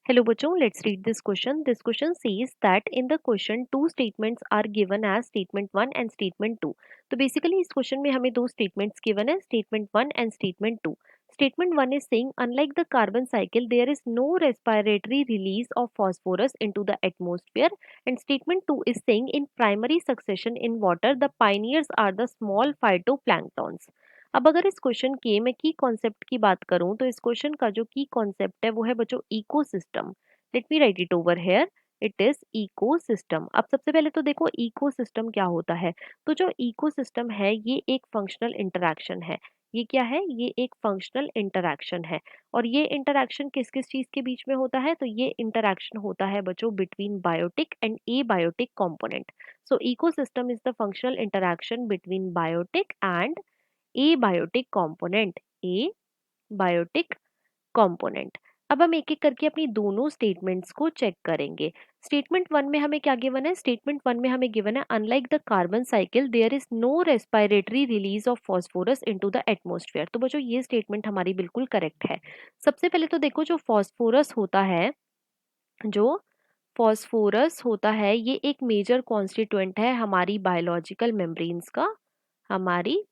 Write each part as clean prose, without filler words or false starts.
Hello बच्चों, let's read this question. This question says that in the question two statements are given as statement 1 and statement 2. तो basically इस question में हमें दो statements given है, statement 1 and statement 2. Statement 1 is saying unlike the carbon cycle there is no respiratory release of phosphorus into the atmosphere, and statement 2 is saying in primary succession in water the pioneers are the small phytoplanktons. अब अगर इस question के मैं की concept की बात करूं तो इस क्वेश्चन का जो की कॉन्सेप्ट है वो है बच्चों ecosystem. Let me right it over here. It is ecosystem. अब सबसे पहले तो देखो इकोसिस्टम क्या होता है। तो जो इकोसिस्टम है ये एक फंक्शनल इंटरैक्शन है। ये क्या है? ये एक फंक्शनल इंटरैक्शन है। और ये इंटरैक्शन किस किस चीज के बीच में होता है? तो ये इंटरैक्शन होता है बच्चों between biotic and abiotic component. So ecosystem is the functional interaction between biotic and abiotic component. Abiotic component. अब हम एक एक करके अपनी दोनों स्टेटमेंट्स को चेक करेंगे। स्टेटमेंट वन में हमें क्या गिवन है? स्टेटमेंट वन में हमें गिवन है unlike the carbon cycle there is no respiratory release of phosphorus into the atmosphere. तो बच्चों ये स्टेटमेंट हमारी बिल्कुल करेक्ट है। सबसे पहले तो देखो जो फॉस्फोरस होता है, जो फॉस्फोरस होता है ये एक मेजर कॉन्स्टिट्यूएंट है हमारी बायोलॉजिकल मेम्ब्रेन्स का। हमारी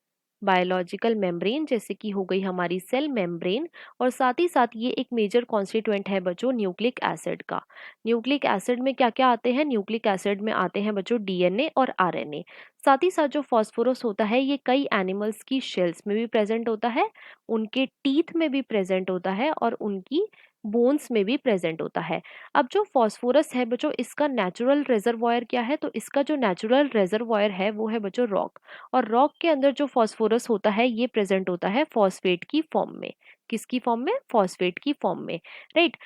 बायोलॉजिकल मेम्ब्रेन जैसे कि हो गई हमारी सेल मेम्ब्रेन। और साथ ही साथ ये एक मेजर कॉन्स्टिट्यूएंट है बच्चों न्यूक्लिक एसिड का। न्यूक्लिक एसिड में क्या क्या आते हैं? न्यूक्लिक एसिड में आते हैं बच्चों डीएनए और आरएनए। साथ ही साथ जो फॉस्फोरस होता है ये कई एनिमल्स की शेल्स में भी प्रेजेंट होता है, उनके टीथ में भी प्रेजेंट होता है और उनकी बोन्स में भी प्रेजेंट होता है। अब जो फॉस्फोरस है बच्चों इसका नेचुरल रिजर्वॉयर क्या है? तो इसका जो नेचुरल रिजर्वॉयर है वो है बच्चों रॉक। और रॉक के अंदर जो फॉस्फोरस होता है ये प्रेजेंट होता है फॉस्फेट की फॉर्म में। किसकी फॉर्म में? फॉस्फेट की फॉर्म में। राइट।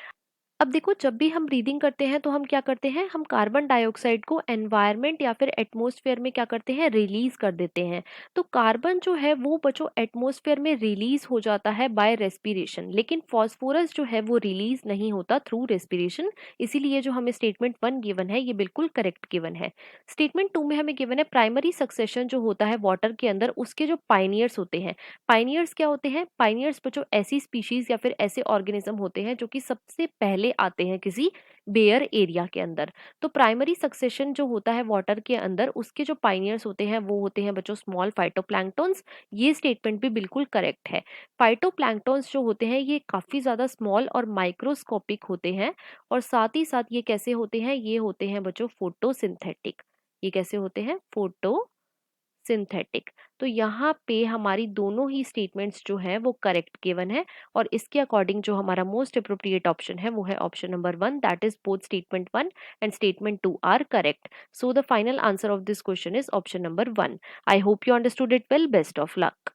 अब देखो जब भी हम ब्रीदिंग करते हैं तो हम क्या करते हैं? हम कार्बन डाइऑक्साइड को एनवायरनमेंट या फिर एटमॉस्फेयर में क्या करते हैं? रिलीज कर देते हैं। तो कार्बन जो है वो बच्चों एटमॉस्फेयर में रिलीज हो जाता है बाय रेस्पिरेशन, लेकिन फॉस्फोरस जो है वो रिलीज नहीं होता थ्रू रेस्पिरेशन। इसीलिए जो हमें स्टेटमेंट वन गिवन है ये बिल्कुल करेक्ट गिवन है। स्टेटमेंट टू में हमें गिवन है प्राइमरी सक्सेशन जो होता है वाटर के अंदर उसके जो पाइनियर्स होते हैं। पाइनियर्स क्या होते हैं? पाइनियर्स बच्चों ऐसी स्पीशीज या फिर ऐसे ऑर्गेनिज्म होते हैं जो कि सबसे पहले आते हैं किसी बेयर एरिया के अंदर। तो प्राइमरी सक्सेशन जो होता है वाटर के अंदर उसके जो पाइनियर्स होते हैं वो होते हैं बच्चों स्मॉल फाइटोप्लैंक्टन्स। ये स्टेटमेंट भी बिल्कुल करेक्ट है। फाइटोप्लैंक्टन्स जो होते हैं ये काफी ज्यादा स्मॉल और माइक्रोस्कोपिक होते हैं। और साथ ही साथ ये कैसे होते हैं? ये होते हैं बच्चों फोटोसिंथेटिक। ये कैसे होते हैं? Photo synthetic. तो यहाँ पे हमारी दोनों ही स्टेटमेंट्स जो है वो करेक्ट गिवन है। और इसके अकॉर्डिंग जो हमारा मोस्ट अप्रोप्रिएट ऑप्शन है वो है option number one, that is both statement one and statement two are correct. So the final answer of this question is option number one. I hope you understood it well. Best of luck.